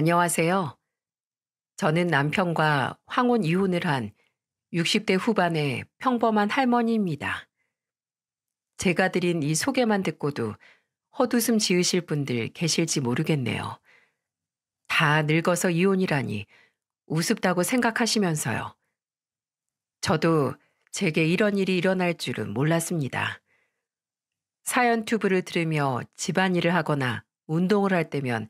안녕하세요. 저는 남편과 황혼 이혼을 한 60대 후반의 평범한 할머니입니다. 제가 드린 이 소개만 듣고도 헛웃음 지으실 분들 계실지 모르겠네요. 다 늙어서 이혼이라니 우습다고 생각하시면서요. 저도 제게 이런 일이 일어날 줄은 몰랐습니다. 사연 튜브를 들으며 집안일을 하거나 운동을 할 때면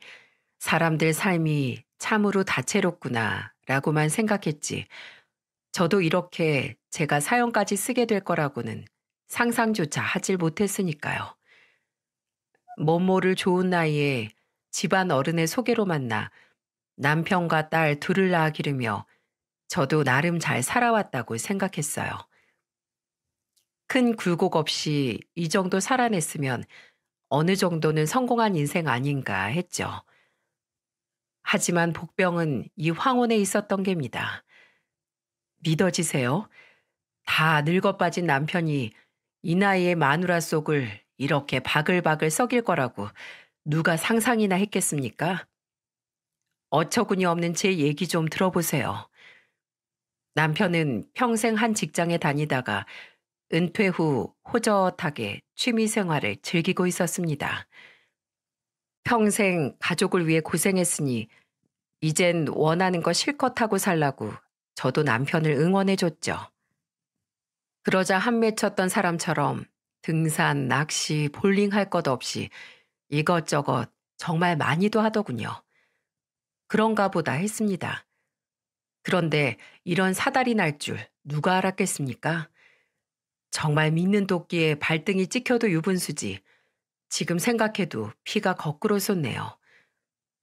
사람들 삶이 참으로 다채롭구나 라고만 생각했지. 저도 이렇게 제가 사연까지 쓰게 될 거라고는 상상조차 하질 못했으니까요. 멋 모를 좋은 나이에 집안 어른의 소개로 만나 남편과 딸 둘을 낳아 기르며 저도 나름 잘 살아왔다고 생각했어요. 큰 굴곡 없이 이 정도 살아냈으면 어느 정도는 성공한 인생 아닌가 했죠. 하지만 복병은 이 황혼에 있었던 게입니다. 믿어지세요? 다 늙어 빠진 남편이 이 나이에 마누라 속을 이렇게 바글바글 썩일 거라고 누가 상상이나 했겠습니까? 어처구니 없는 제 얘기 좀 들어보세요. 남편은 평생 한 직장에 다니다가 은퇴 후 호젓하게 취미 생활을 즐기고 있었습니다. 평생 가족을 위해 고생했으니 이젠 원하는 거 실컷 하고 살라고 저도 남편을 응원해줬죠. 그러자 한 맺혔던 사람처럼 등산, 낚시, 볼링 할 것 없이 이것저것 정말 많이도 하더군요. 그런가 보다 했습니다. 그런데 이런 사달이 날 줄 누가 알았겠습니까? 정말 믿는 도끼에 발등이 찍혀도 유분수지. 지금 생각해도 피가 거꾸로 솟네요.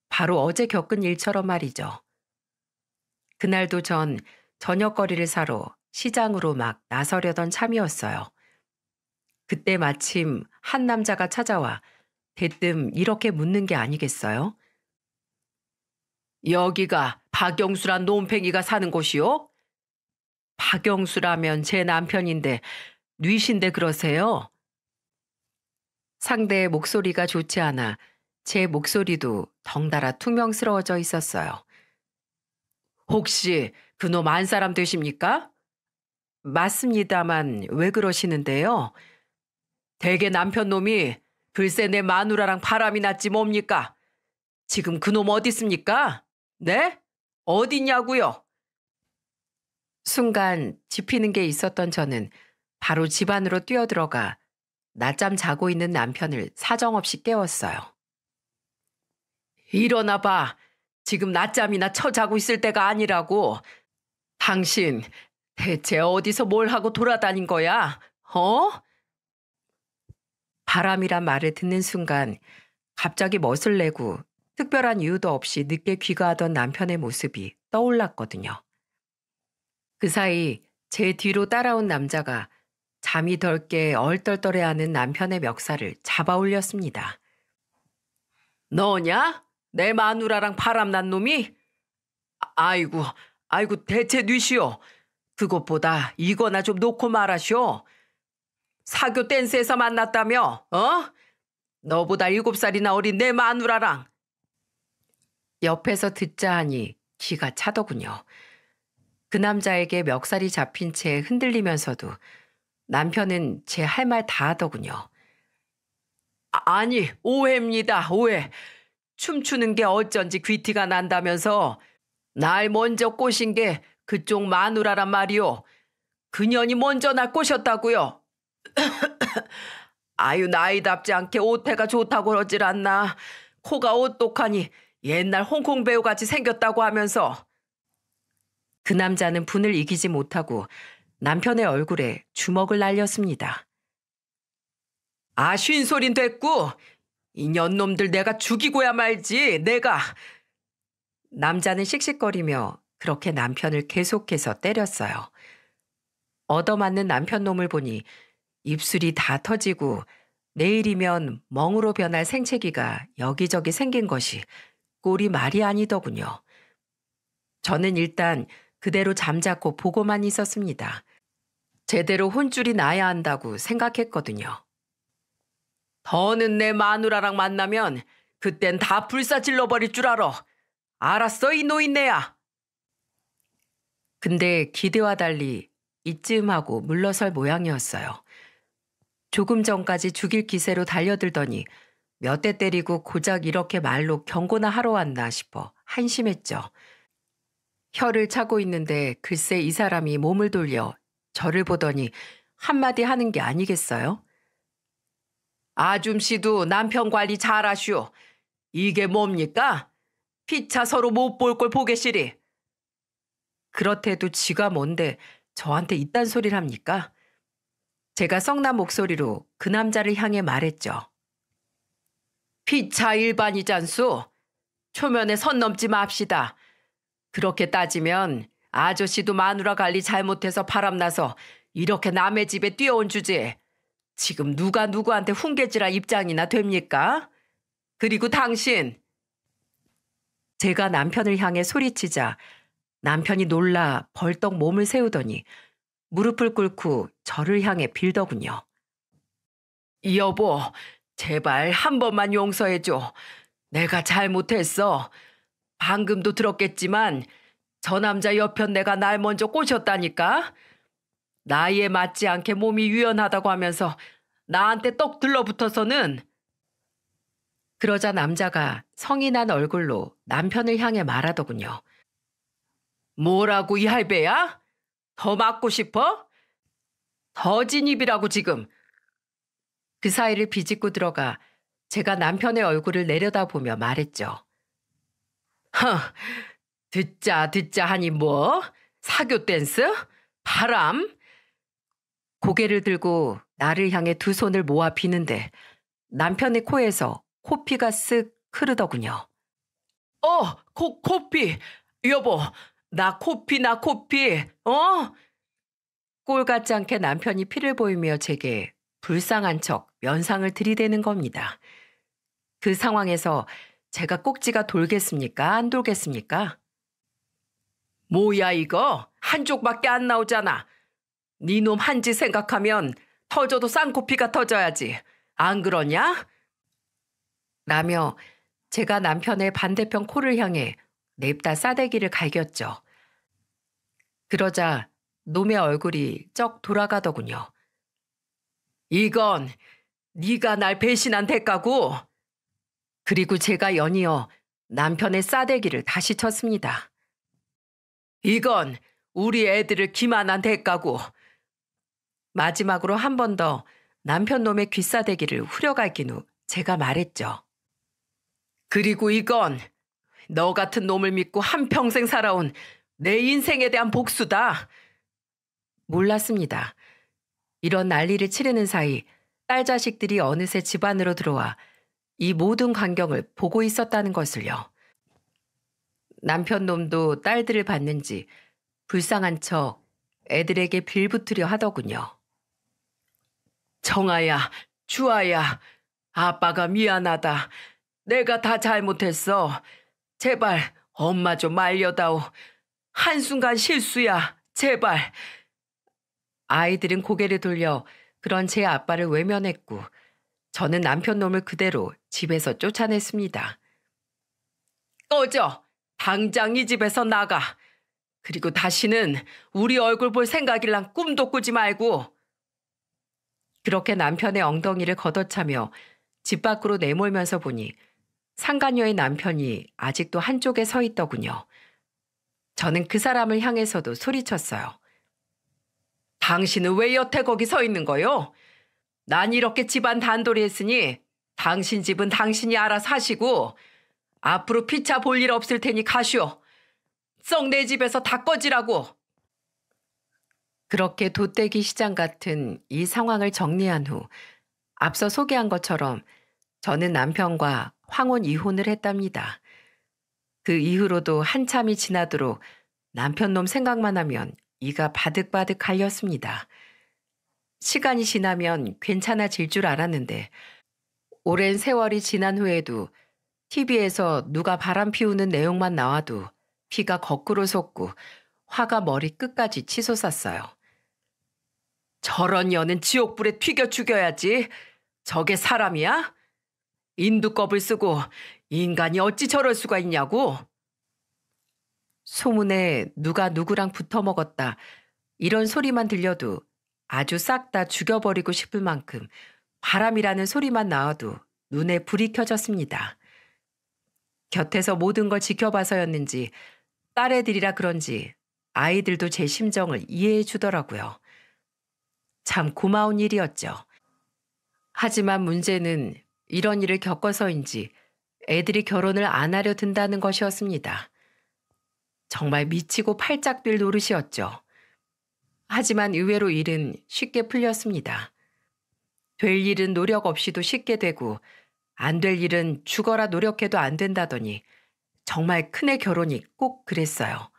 바로 어제 겪은 일처럼 말이죠. 그날도 전 저녁거리를 사러 시장으로 막 나서려던 참이었어요. 그때 마침 한 남자가 찾아와 대뜸 이렇게 묻는 게 아니겠어요? 여기가 박영수란 놈팽이가 사는 곳이요? 박영수라면 제 남편인데 뉘신데 그러세요? 상대의 목소리가 좋지 않아 제 목소리도 덩달아 퉁명스러워져 있었어요. 혹시 그놈 안 사람 되십니까? 맞습니다만 왜 그러시는데요? 대개 남편 놈이 글쎄 내 마누라랑 바람이 났지 뭡니까? 지금 그놈 어디 있습니까? 네? 어디냐고요? 순간 짚히는 게 있었던 저는 바로 집 안으로 뛰어들어가 낮잠 자고 있는 남편을 사정없이 깨웠어요. 일어나 봐. 지금 낮잠이나 자고 있을 때가 아니라고. 당신 대체 어디서 뭘 하고 돌아다닌 거야? 어? 바람이란 말을 듣는 순간 갑자기 멋을 내고 특별한 이유도 없이 늦게 귀가하던 남편의 모습이 떠올랐거든요. 그 사이 제 뒤로 따라온 남자가 잠이 덜 깨 얼떨떨해하는 남편의 멱살을 잡아 올렸습니다. 너냐? 내 마누라랑 바람난 놈이? 아이고, 아이고 대체 뉘시오. 그것보다 이거나 좀 놓고 말하시오. 사교 댄스에서 만났다며? 어? 너보다 7살이나 어린 내 마누라랑. 옆에서 듣자 하니 기가 차더군요. 그 남자에게 멱살이 잡힌 채 흔들리면서도 남편은 제 할 말 다 하더군요. 아니, 오해입니다, 오해. 춤추는 게 어쩐지 귀티가 난다면서 날 먼저 꼬신 게 그쪽 마누라란 말이오. 그년이 먼저 날 꼬셨다고요. 아유, 나이답지 않게 옷태가 좋다고 그러질 않나. 코가 오똑하니 옛날 홍콩 배우같이 생겼다고 하면서. 그 남자는 분을 이기지 못하고 남편의 얼굴에 주먹을 날렸습니다. 아, 쉰소린 됐고 이 년놈들 내가 죽이고야 말지, 내가. 남자는 씩씩거리며 그렇게 남편을 계속해서 때렸어요. 얻어맞는 남편 놈을 보니 입술이 다 터지고 내일이면 멍으로 변할 생채기가 여기저기 생긴 것이 꼴이 말이 아니더군요. 저는 일단 그대로 잠자코 보고만 있었습니다. 제대로 혼줄이 나야 한다고 생각했거든요. 더는 내 마누라랑 만나면 그땐 다 불사질러버릴 줄 알아. 알았어, 이 노인네야. 근데 기대와 달리 이쯤하고 물러설 모양이었어요. 조금 전까지 죽일 기세로 달려들더니 몇 대 때리고 고작 이렇게 말로 경고나 하러 왔나 싶어 한심했죠. 혀를 차고 있는데 글쎄 이 사람이 몸을 돌려 저를 보더니 한마디 하는 게 아니겠어요? 아줌씨도 남편 관리 잘하슈. 이게 뭡니까? 피차 서로 못 볼 걸 보겠시리. 그렇대도 지가 뭔데 저한테 이딴 소리를 합니까? 제가 썩난 목소리로 그 남자를 향해 말했죠. 피차 일반이잖소. 초면에 선 넘지 맙시다. 그렇게 따지면 아저씨도 마누라 관리 잘못해서 바람나서 이렇게 남의 집에 뛰어온 주제에 지금 누가 누구한테 훈계질할 입장이나 됩니까? 그리고 당신. 제가 남편을 향해 소리치자 남편이 놀라 벌떡 몸을 세우더니 무릎을 꿇고 저를 향해 빌더군요. 여보, 제발 한 번만 용서해줘. 내가 잘못했어. 방금도 들었겠지만 저 남자 옆편 내가 날 먼저 꼬셨다니까. 나이에 맞지 않게 몸이 유연하다고 하면서 나한테 떡 들러붙어서는. 그러자 남자가 성이 난 얼굴로 남편을 향해 말하더군요. 뭐라고 이 할배야? 더 맞고 싶어? 더 진입이라고 지금. 그 사이를 비집고 들어가 제가 남편의 얼굴을 내려다보며 말했죠. 허, 듣자 하니 뭐? 사교 댄스? 바람? 고개를 들고 나를 향해 두 손을 모아 비는데 남편의 코에서 코피가 쓱 흐르더군요. 코피. 여보, 나 코피. 꼴 같지 않게 남편이 피를 보이며 제게 불쌍한 척 면상을 들이대는 겁니다. 그 상황에서 제가 꼭지가 돌겠습니까? 안 돌겠습니까? 뭐야 이거? 한쪽밖에 안 나오잖아. 네 놈 한지 생각하면 터져도 쌍코피가 터져야지. 안 그러냐? 라며 제가 남편의 반대편 코를 향해 냅다 싸대기를 갈겼죠. 그러자 놈의 얼굴이 쩍 돌아가더군요. 이건 네가 날 배신한 대가고. 그리고 제가 연이어 남편의 싸대기를 다시 쳤습니다. 이건 우리 애들을 기만한 대가고. 마지막으로 한 번 더 남편 놈의 귀싸대기를 후려갈긴 후 제가 말했죠. 그리고 이건 너 같은 놈을 믿고 한평생 살아온 내 인생에 대한 복수다. 몰랐습니다. 이런 난리를 치르는 사이 딸 자식들이 어느새 집 안으로 들어와 이 모든 광경을 보고 있었다는 것을요. 남편 놈도 딸들을 봤는지 불쌍한 척 애들에게 빌붙으려 하더군요. 정아야, 주아야, 아빠가 미안하다. 내가 다 잘못했어. 제발 엄마 좀 말려다오. 한순간 실수야. 제발. 아이들은 고개를 돌려 그런 제 아빠를 외면했고 저는 남편 놈을 그대로 집에서 쫓아냈습니다. 꺼져. 당장 이 집에서 나가. 그리고 다시는 우리 얼굴 볼 생각이랑 꿈도 꾸지 말고. 그렇게 남편의 엉덩이를 걷어차며 집 밖으로 내몰면서 보니 상간녀의 남편이 아직도 한쪽에 서 있더군요. 저는 그 사람을 향해서도 소리쳤어요. 당신은 왜 여태 거기 서 있는 거요? 난 이렇게 집안 단돌이 했으니 당신 집은 당신이 알아서 하시고 앞으로 피차 볼 일 없을 테니 가시오. 썩 내 집에서 다 꺼지라고. 그렇게 돛대기 시장 같은 이 상황을 정리한 후 앞서 소개한 것처럼 저는 남편과 황혼 이혼을 했답니다. 그 이후로도 한참이 지나도록 남편 놈 생각만 하면 이가 바득바득 갈렸습니다. 시간이 지나면 괜찮아질 줄 알았는데 오랜 세월이 지난 후에도 TV에서 누가 바람 피우는 내용만 나와도 피가 거꾸로 솟고 화가 머리 끝까지 치솟았어요. 저런 년은 지옥불에 튀겨 죽여야지. 저게 사람이야? 인두껍을 쓰고 인간이 어찌 저럴 수가 있냐고. 소문에 누가 누구랑 붙어 먹었다. 이런 소리만 들려도 아주 싹 다 죽여버리고 싶을 만큼 바람이라는 소리만 나와도 눈에 불이 켜졌습니다. 곁에서 모든 걸 지켜봐서였는지 딸애들이라 그런지 아이들도 제 심정을 이해해 주더라고요. 참 고마운 일이었죠. 하지만 문제는 이런 일을 겪어서인지 애들이 결혼을 안 하려 든다는 것이었습니다. 정말 미치고 팔짝 뛸 노릇이었죠. 하지만 의외로 일은 쉽게 풀렸습니다. 될 일은 노력 없이도 쉽게 되고 안 될 일은 죽어라 노력해도 안 된다더니 정말 큰애 결혼이 꼭 그랬어요.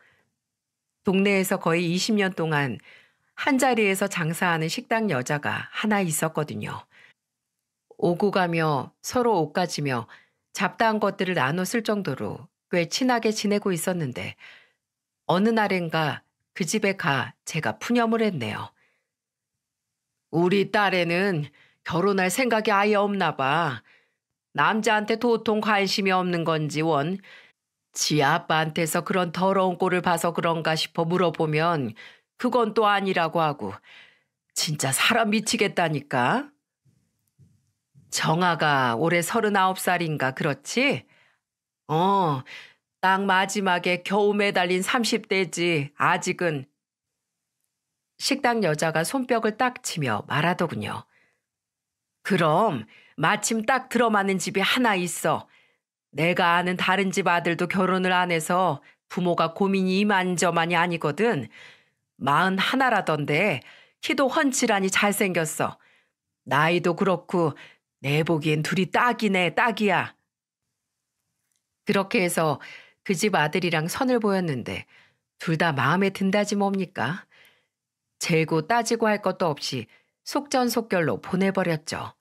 동네에서 거의 20년 동안 한자리에서 장사하는 식당 여자가 하나 있었거든요. 오고 가며 서로 옷가지며 잡다한 것들을 나눠 쓸 정도로 꽤 친하게 지내고 있었는데 어느 날엔가 그 집에 가 제가 푸념을 했네요. 우리 딸애는 결혼할 생각이 아예 없나 봐. 남자한테 도통 관심이 없는 건지 원. 지 아빠한테서 그런 더러운 꼴을 봐서 그런가 싶어 물어보면 그건 또 아니라고 하고 진짜 사람 미치겠다니까. 정아가 올해 39살인가 그렇지? 딱 마지막에 겨우 매달린 30대지 아직은. 식당 여자가 손뼉을 딱 치며 말하더군요. 그럼 마침 딱 들어맞는 집이 하나 있어. 내가 아는 다른 집 아들도 결혼을 안 해서 부모가 고민이 이만저만이 아니거든. 41라던데 키도 훤칠하니 잘생겼어. 나이도 그렇고 내 보기엔 둘이 딱이네 딱이야. 그렇게 해서 그 집 아들이랑 선을 보였는데 둘 다 마음에 든다지 뭡니까? 재고 따지고 할 것도 없이 속전속결로 보내버렸죠.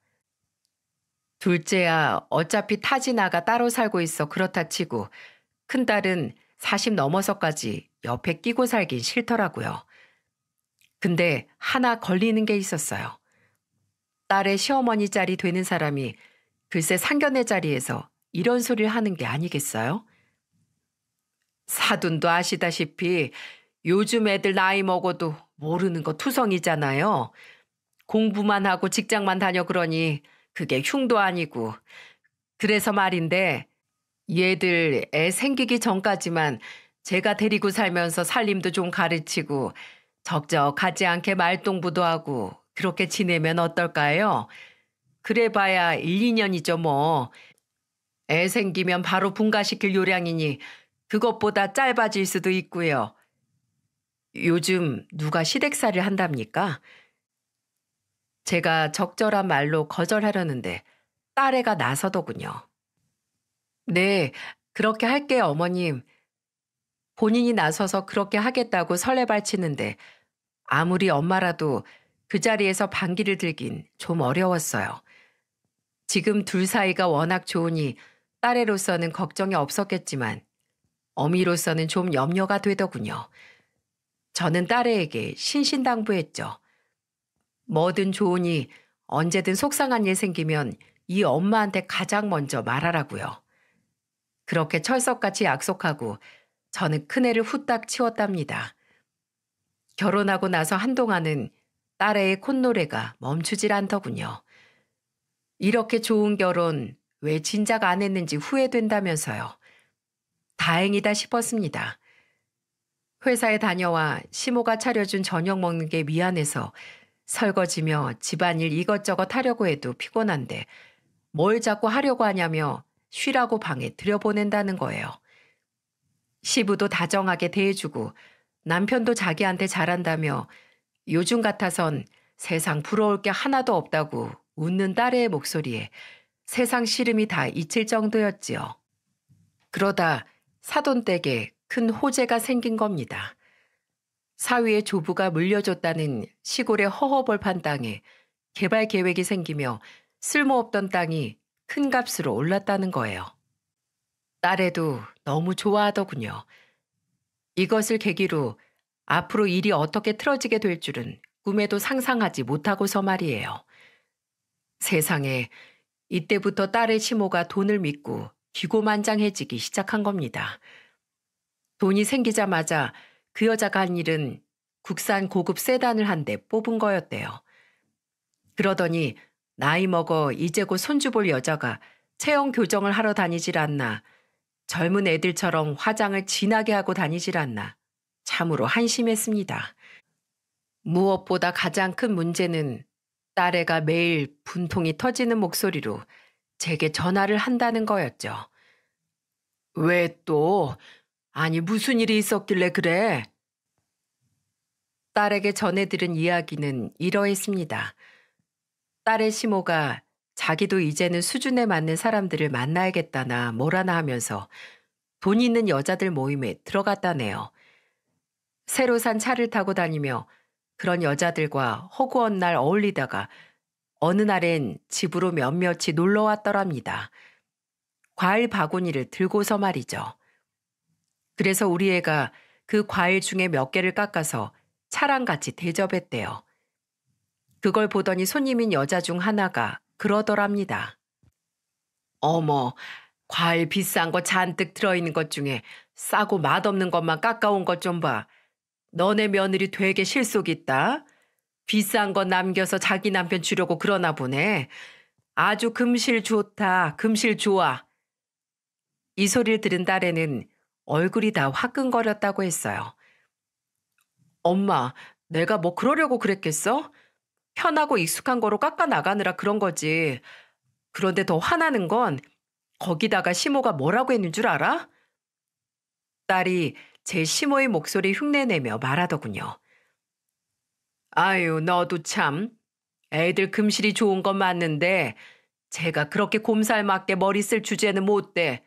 둘째야 어차피 타지 나가 따로 살고 있어 그렇다 치고 큰딸은 40 넘어서까지 옆에 끼고 살긴 싫더라고요. 근데 하나 걸리는 게 있었어요. 딸의 시어머니 짤이 되는 사람이 글쎄 상견례 자리에서 이런 소리를 하는 게 아니겠어요? 사돈도 아시다시피 요즘 애들 나이 먹어도 모르는 거 투성이잖아요. 공부만 하고 직장만 다녀 그러니 그게 흉도 아니고. 그래서 말인데 얘들 애 생기기 전까지만 제가 데리고 살면서 살림도 좀 가르치고 적적하지 않게 말동부도 하고 그렇게 지내면 어떨까요? 그래봐야 1, 2년이죠 뭐. 애 생기면 바로 분가시킬 요량이니 그것보다 짧아질 수도 있고요. 요즘 누가 시댁살이를 한답니까? 제가 적절한 말로 거절하려는데 딸애가 나서더군요. 네, 그렇게 할게요 어머님. 본인이 나서서 그렇게 하겠다고 설레발치는데 아무리 엄마라도 그 자리에서 반기를 들긴 좀 어려웠어요. 지금 둘 사이가 워낙 좋으니 딸애로서는 걱정이 없었겠지만 어미로서는 좀 염려가 되더군요. 저는 딸애에게 신신당부했죠. 뭐든 좋으니 언제든 속상한 일 생기면 이 엄마한테 가장 먼저 말하라고요. 그렇게 철석같이 약속하고 저는 큰애를 후딱 치웠답니다. 결혼하고 나서 한동안은 딸애의 콧노래가 멈추질 않더군요. 이렇게 좋은 결혼 왜 진작 안 했는지 후회된다면서요. 다행이다 싶었습니다. 회사에 다녀와 시모가 차려준 저녁 먹는 게 미안해서 설거지며 집안일 이것저것 하려고 해도 피곤한데 뭘 자꾸 하려고 하냐며 쉬라고 방에 들여보낸다는 거예요. 시부도 다정하게 대해주고 남편도 자기한테 잘한다며 요즘 같아선 세상 부러울 게 하나도 없다고 웃는 딸의 목소리에 세상 시름이 다 잊힐 정도였지요. 그러다 사돈댁에 큰 호재가 생긴 겁니다. 사위의 조부가 물려줬다는 시골의 허허벌판 땅에 개발 계획이 생기며 쓸모없던 땅이 큰 값으로 올랐다는 거예요. 딸애도 너무 좋아하더군요. 이것을 계기로 앞으로 일이 어떻게 틀어지게 될 줄은 꿈에도 상상하지 못하고서 말이에요. 세상에 이때부터 딸의 시모가 돈을 믿고 기고만장해지기 시작한 겁니다. 돈이 생기자마자 그 여자가 한 일은 국산 고급 세단을 한 대 뽑은 거였대요. 그러더니 나이 먹어 이제 곧 손주 볼 여자가 체형 교정을 하러 다니질 않나, 젊은 애들처럼 화장을 진하게 하고 다니질 않나, 참으로 한심했습니다. 무엇보다 가장 큰 문제는 딸애가 매일 분통이 터지는 목소리로 제게 전화를 한다는 거였죠. 왜 또? 아니 무슨 일이 있었길래 그래? 딸에게 전해들은 이야기는 이러했습니다. 딸의 시모가 자기도 이제는 수준에 맞는 사람들을 만나야겠다나 뭐라나 하면서 돈 있는 여자들 모임에 들어갔다네요. 새로 산 차를 타고 다니며 그런 여자들과 허구한 날 어울리다가 어느 날엔 집으로 몇몇이 놀러 왔더랍니다. 과일 바구니를 들고서 말이죠. 그래서 우리 애가 그 과일 중에 몇 개를 깎아서 차랑 같이 대접했대요. 그걸 보더니 손님인 여자 중 하나가 그러더랍니다. 어머, 과일 비싼 거 잔뜩 들어있는 것 중에 싸고 맛없는 것만 깎아온 것 좀 봐. 너네 며느리 되게 실속 있다. 비싼 거 남겨서 자기 남편 주려고 그러나 보네. 아주 금실 좋다. 금실 좋아. 이 소리를 들은 딸애는 얼굴이 다 화끈거렸다고 했어요. 엄마, 내가 뭐 그러려고 그랬겠어? 편하고 익숙한 거로 깎아 나가느라 그런 거지. 그런데 더 화나는 건 거기다가 시모가 뭐라고 했는 줄 알아? 딸이 제 시모의 목소리 흉내내며 말하더군요. 아유, 너도 참. 애들 금실이 좋은 건 맞는데 제가 그렇게 곰살맞게 머리 쓸 주제는 못 돼.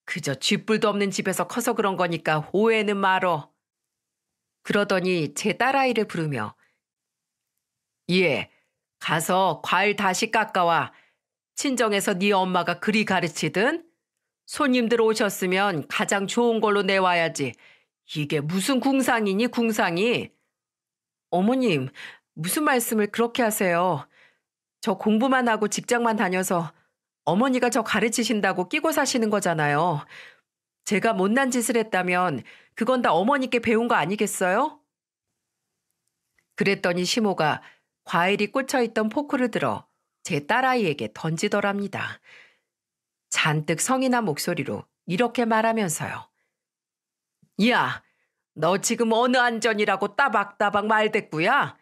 그저 쥐뿔도 없는 집에서 커서 그런 거니까 오해는 말어. 그러더니 제 딸아이를 부르며 예, 가서 과일 다시 깎아와. 친정에서 네 엄마가 그리 가르치든 손님들 오셨으면 가장 좋은 걸로 내와야지. 이게 무슨 궁상이니 궁상이. 어머님, 무슨 말씀을 그렇게 하세요. 저 공부만 하고 직장만 다녀서 어머니가 저 가르치신다고 끼고 사시는 거잖아요. 제가 못난 짓을 했다면 그건 다 어머니께 배운 거 아니겠어요? 그랬더니 시모가 과일이 꽂혀있던 포크를 들어 제 딸아이에게 던지더랍니다. 잔뜩 성이 난 목소리로 이렇게 말하면서요. 야, 너 지금 어느 안전이라고 따박따박 말댔구야?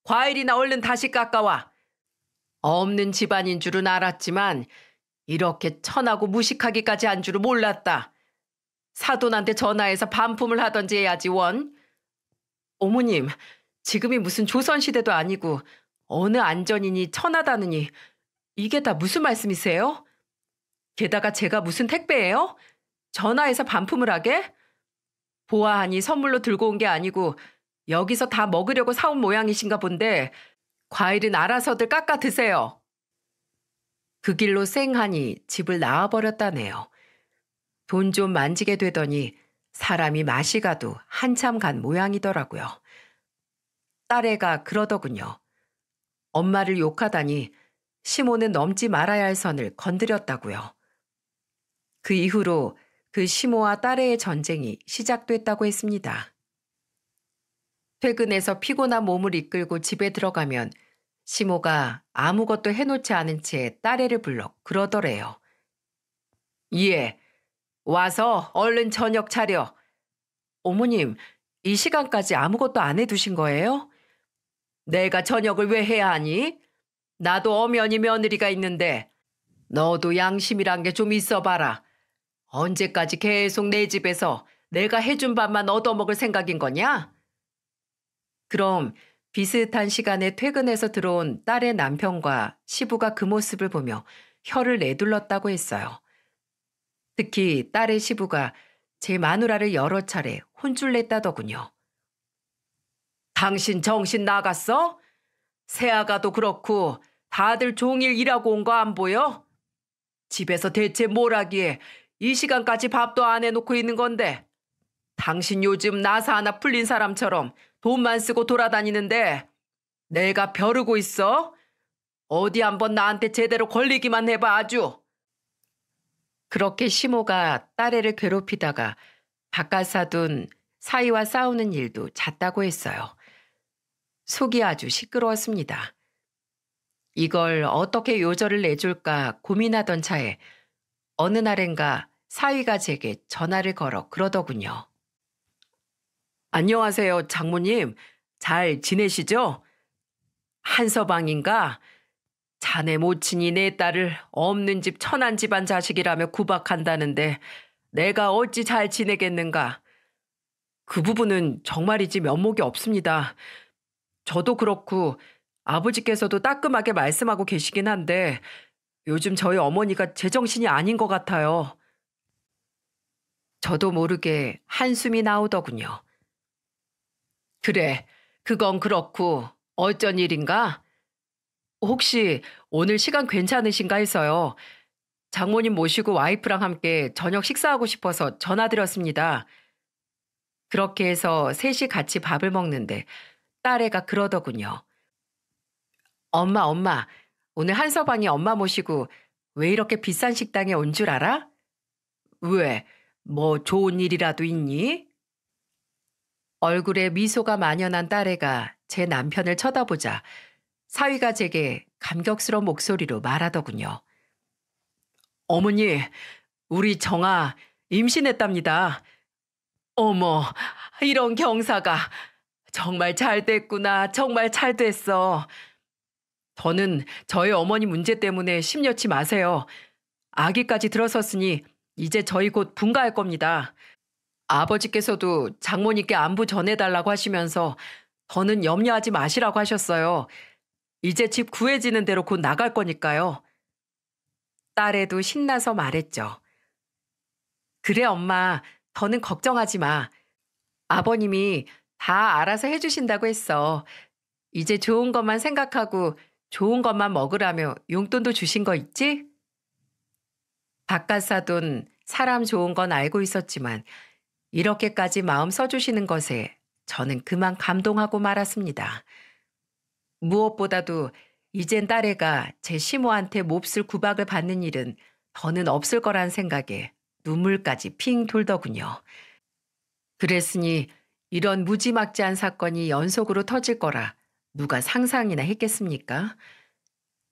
과일이나 얼른 다시 깎아와. 없는 집안인 줄은 알았지만 이렇게 천하고 무식하기까지 한 줄은 몰랐다. 사돈한테 전화해서 반품을 하던지 해야지 원. 어머님, 지금이 무슨 조선시대도 아니고 어느 안전이니 천하다느니 이게 다 무슨 말씀이세요? 게다가 제가 무슨 택배예요? 전화해서 반품을 하게? 보아하니 선물로 들고 온 게 아니고 여기서 다 먹으려고 사온 모양이신가 본데 과일은 알아서들 깎아 드세요. 그 길로 쌩하니 집을 나와버렸다네요. 돈 좀 만지게 되더니 사람이 맛이 가도 한참 간 모양이더라고요. 딸애가 그러더군요. 엄마를 욕하다니 시모는 넘지 말아야 할 선을 건드렸다고요. 그 이후로 그 시모와 딸애의 전쟁이 시작됐다고 했습니다. 퇴근해서 피곤한 몸을 이끌고 집에 들어가면 시모가 아무것도 해놓지 않은 채 딸애를 불러 그러더래요. 예, 와서 얼른 저녁 차려. 어머님, 이 시간까지 아무것도 안 해두신 거예요? 내가 저녁을 왜 해야 하니? 나도 엄연히 며느리가 있는데 너도 양심이란 게 좀 있어봐라. 언제까지 계속 내 집에서 내가 해준 밥만 얻어먹을 생각인 거냐? 그럼 비슷한 시간에 퇴근해서 들어온 딸의 남편과 시부가 그 모습을 보며 혀를 내둘렀다고 했어요. 특히 딸의 시부가 제 마누라를 여러 차례 혼쭐 냈다더군요. 당신 정신 나갔어? 새아가도 그렇고 다들 종일 일하고 온 거 안 보여? 집에서 대체 뭘 하기에 이 시간까지 밥도 안 해놓고 있는 건데. 당신 요즘 나사 하나 풀린 사람처럼 돈만 쓰고 돌아다니는데 내가 벼르고 있어? 어디 한번 나한테 제대로 걸리기만 해봐 아주. 그렇게 시모가 딸애를 괴롭히다가 바깥 사돈 사위와 싸우는 일도 잦다고 했어요. 속이 아주 시끄러웠습니다. 이걸 어떻게 요절을 내줄까 고민하던 차에 어느 날엔가 사위가 제게 전화를 걸어 그러더군요. 안녕하세요, 장모님. 잘 지내시죠? 한서방인가? 자네 모친이 내 딸을 없는 집 천한 집안 자식이라며 구박한다는데 내가 어찌 잘 지내겠는가? 그 부분은 정말이지 면목이 없습니다. 저도 그렇고 아버지께서도 따끔하게 말씀하고 계시긴 한데 요즘 저희 어머니가 제정신이 아닌 것 같아요. 저도 모르게 한숨이 나오더군요. 그래, 그건 그렇고 어쩐 일인가? 혹시 오늘 시간 괜찮으신가 해서요. 장모님 모시고 와이프랑 함께 저녁 식사하고 싶어서 전화드렸습니다. 그렇게 해서 셋이 같이 밥을 먹는데 딸애가 그러더군요. 엄마, 오늘 한서방이 엄마 모시고 왜 이렇게 비싼 식당에 온 줄 알아? 왜? 뭐 좋은 일이라도 있니? 얼굴에 미소가 만연한 딸애가 제 남편을 쳐다보자 사위가 제게 감격스러운 목소리로 말하더군요. 어머니, 우리 정아 임신했답니다. 어머, 이런 경사가 정말 잘 됐구나. 정말 잘 됐어. 더는 저희 어머니 문제 때문에 심려치 마세요. 아기까지 들어섰으니 이제 저희 곧 분가할 겁니다. 아버지께서도 장모님께 안부 전해달라고 하시면서 더는 염려하지 마시라고 하셨어요. 이제 집 구해지는 대로 곧 나갈 거니까요. 딸애도 신나서 말했죠. 그래 엄마, 더는 걱정하지 마. 아버님이 다 알아서 해주신다고 했어. 이제 좋은 것만 생각하고 좋은 것만 먹으라며 용돈도 주신 거 있지? 바깥 사돈 사람 좋은 건 알고 있었지만 이렇게까지 마음 써주시는 것에 저는 그만 감동하고 말았습니다. 무엇보다도 이젠 딸애가 제 시모한테 몹쓸 구박을 받는 일은 더는 없을 거란 생각에 눈물까지 핑 돌더군요. 그랬으니 이런 무지막지한 사건이 연속으로 터질 거라 누가 상상이나 했겠습니까?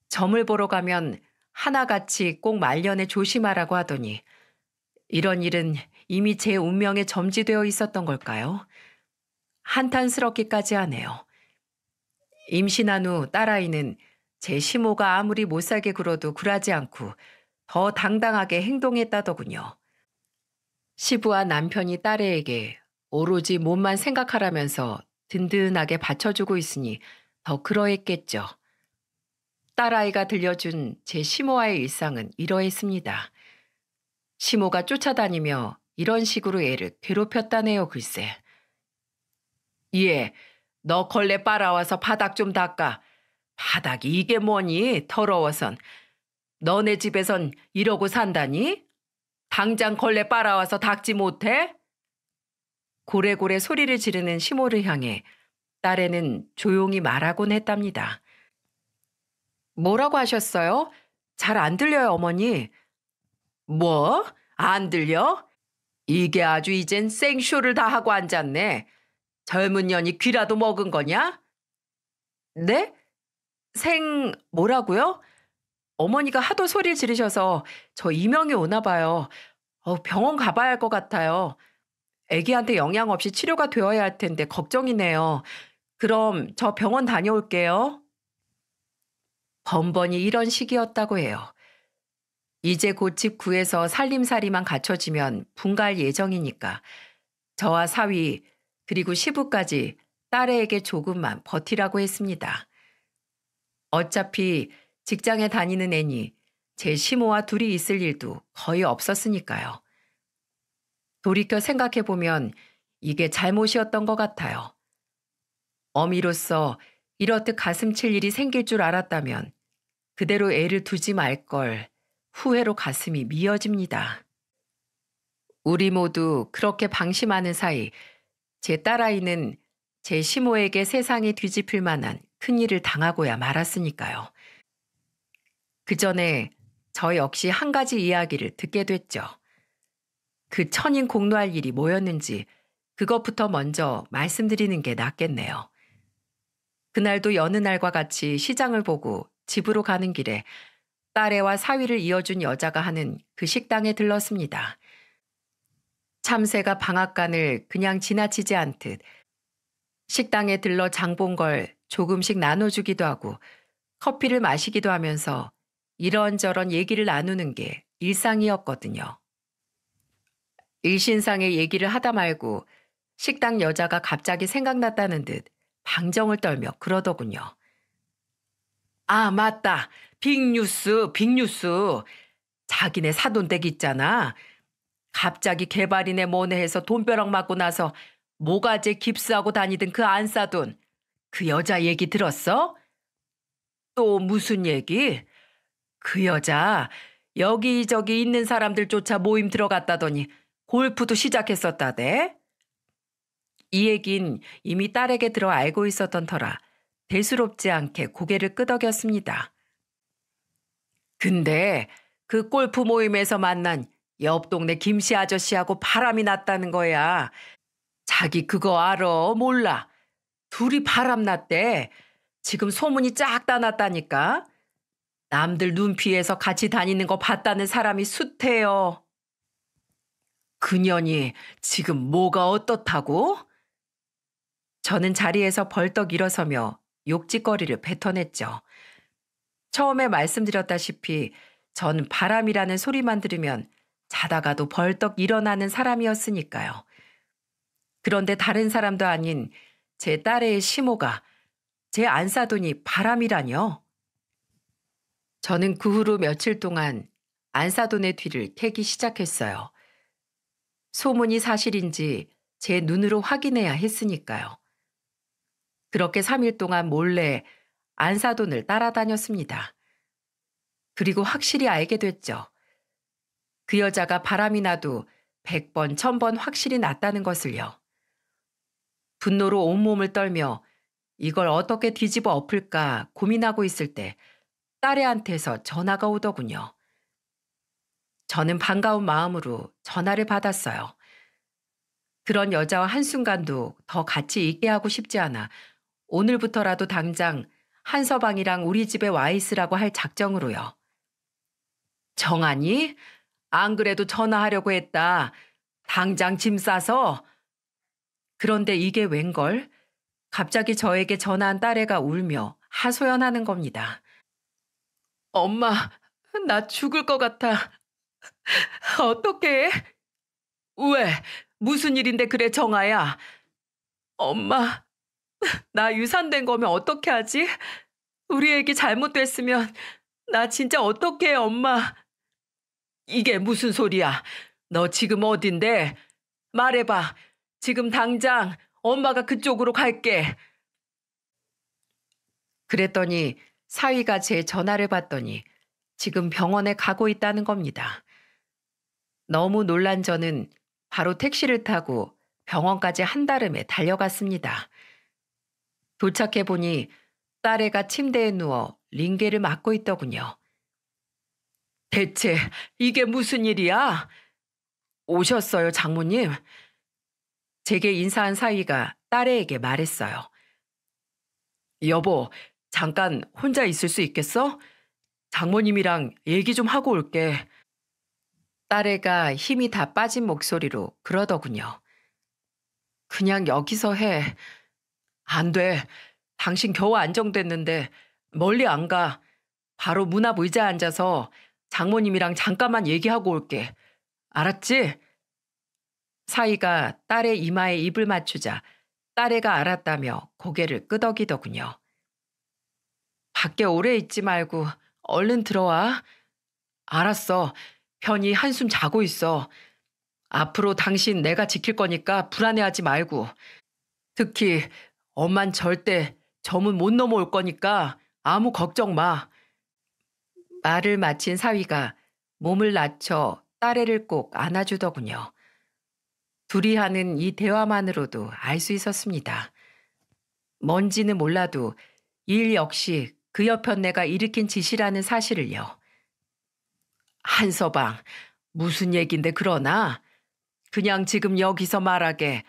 점을 보러 가면 하나같이 꼭 말년에 조심하라고 하더니 이런 일은 이미 제 운명에 점지되어 있었던 걸까요? 한탄스럽기까지 하네요. 임신한 후 딸아이는 제 시모가 아무리 못살게 굴어도 굴하지 않고 더 당당하게 행동했다더군요. 시부와 남편이 딸애에게 오로지 몸만 생각하라면서 든든하게 받쳐주고 있으니 더 그러했겠죠. 딸아이가 들려준 제 시모와의 일상은 이러했습니다. 시모가 쫓아다니며 이런 식으로 애를 괴롭혔다네요, 글쎄. 예, 너 걸레 빨아와서 바닥 좀 닦아. 바닥이 이게 뭐니? 더러워선. 너네 집에선 이러고 산다니? 당장 걸레 빨아와서 닦지 못해? 고래고래 소리를 지르는 시모를 향해 딸애는 조용히 말하곤 했답니다. 뭐라고 하셨어요? 잘 안 들려요, 어머니. 뭐? 안 들려? 이게 아주 이젠 생쇼를 다 하고 앉았네. 젊은 년이 귀라도 먹은 거냐? 네? 뭐라고요? 어머니가 하도 소리를 지르셔서 저 이명이 오나 봐요. 병원 가봐야 할 것 같아요. 아기한테 영양 없이 치료가 되어야 할 텐데 걱정이네요. 그럼 저 병원 다녀올게요. 번번이 이런 식이었다고 해요. 이제 곧 집 구해서 살림살이만 갖춰지면 분가할 예정이니까 저와 사위 그리고 시부까지 딸애에게 조금만 버티라고 했습니다. 어차피 직장에 다니는 애니 제 시모와 둘이 있을 일도 거의 없었으니까요. 돌이켜 생각해보면 이게 잘못이었던 것 같아요. 어미로서 이렇듯 가슴 칠 일이 생길 줄 알았다면 그대로 애를 두지 말 걸 후회로 가슴이 미어집니다. 우리 모두 그렇게 방심하는 사이 제 딸아이는 제 시모에게 세상이 뒤집힐 만한 큰일을 당하고야 말았으니까요. 그 전에 저 역시 한 가지 이야기를 듣게 됐죠. 그 천인 공노할 일이 뭐였는지 그것부터 먼저 말씀드리는 게 낫겠네요. 그날도 여느 날과 같이 시장을 보고 집으로 가는 길에 딸애와 사위를 이어준 여자가 하는 그 식당에 들렀습니다. 참새가 방앗간을 그냥 지나치지 않듯 식당에 들러 장 본 걸 조금씩 나눠주기도 하고 커피를 마시기도 하면서 이런저런 얘기를 나누는 게 일상이었거든요. 일신상의 얘기를 하다 말고 식당 여자가 갑자기 생각났다는 듯 방정을 떨며 그러더군요. 아, 맞다. 빅뉴스, 빅뉴스. 자기네 사돈댁 있잖아. 갑자기 개발이네 뭐네 해서 돈벼락 맞고 나서 모가지에 깁스하고 다니던 그 안사돈. 그 여자 얘기 들었어? 또 무슨 얘기? 그 여자 여기저기 있는 사람들 쫓아 모임 들어갔다더니 골프도 시작했었다대. 이 얘긴 이미 딸에게 들어 알고 있었던 터라 대수롭지 않게 고개를 끄덕였습니다. 근데 그 골프 모임에서 만난 옆 동네 김씨 아저씨하고 바람이 났다는 거야. 자기 그거 알아? 몰라. 둘이 바람 났대. 지금 소문이 쫙 다 났다니까. 남들 눈 피해서 같이 다니는 거 봤다는 사람이 숱해요. 그년이 지금 뭐가 어떻다고? 저는 자리에서 벌떡 일어서며 욕짓거리를 뱉어냈죠. 처음에 말씀드렸다시피 전 바람이라는 소리만 들으면 자다가도 벌떡 일어나는 사람이었으니까요. 그런데 다른 사람도 아닌 제 딸의 시모가 제 안사돈이 바람이라뇨? 저는 그 후로 며칠 동안 안사돈의 뒤를 캐기 시작했어요. 소문이 사실인지 제 눈으로 확인해야 했으니까요. 그렇게 3일 동안 몰래 안사돈을 따라다녔습니다. 그리고 확실히 알게 됐죠. 그 여자가 바람이 나도 100번, 1000번 확실히 났다는 것을요. 분노로 온몸을 떨며 이걸 어떻게 뒤집어 엎을까 고민하고 있을 때 딸애한테서 전화가 오더군요. 저는 반가운 마음으로 전화를 받았어요. 그런 여자와 한순간도 더 같이 있게 하고 싶지 않아 오늘부터라도 당장 한서방이랑 우리 집에 와 있으라고 할 작정으로요. 정하니? 안 그래도 전화하려고 했다. 당장 짐 싸서. 그런데 이게 웬걸? 갑자기 저에게 전화한 딸애가 울며 하소연하는 겁니다. 엄마, 나 죽을 것 같아. 어떡해? 왜? 무슨 일인데 그래, 정아야? 엄마, 나 유산된 거면 어떻게 하지? 우리 애기 잘못됐으면 나 진짜 어떡해, 엄마. 이게 무슨 소리야? 너 지금 어딘데? 말해봐. 지금 당장 엄마가 그쪽으로 갈게. 그랬더니 사위가 제 전화를 받더니 지금 병원에 가고 있다는 겁니다. 너무 놀란 저는 바로 택시를 타고 병원까지 한달음에 달려갔습니다. 도착해 보니 딸애가 침대에 누워 링게를 맞고 있더군요. 대체 이게 무슨 일이야? 오셨어요, 장모님? 제게 인사한 사위가 딸애에게 말했어요. 여보, 잠깐 혼자 있을 수 있겠어? 장모님이랑 얘기 좀 하고 올게. 딸애가 힘이 다 빠진 목소리로 그러더군요. 그냥 여기서 해. 안 돼. 당신 겨우 안정됐는데 멀리 안 가. 바로 문 앞 의자에 앉아서 장모님이랑 잠깐만 얘기하고 올게. 알았지? 사위가 딸의 이마에 입을 맞추자 딸애가 알았다며 고개를 끄덕이더군요. 밖에 오래 있지 말고 얼른 들어와. 알았어. 편히 한숨 자고 있어. 앞으로 당신 내가 지킬 거니까 불안해하지 말고. 특히 엄만 절대 저 문 못 넘어올 거니까 아무 걱정 마. 말을 마친 사위가 몸을 낮춰 딸애를 꼭 안아주더군요. 둘이 하는 이 대화만으로도 알 수 있었습니다. 뭔지는 몰라도 일 역시 그 여편네가 일으킨 짓이라는 사실을요. 한서방, 무슨 얘긴데 그러나? 그냥 지금 여기서 말하게.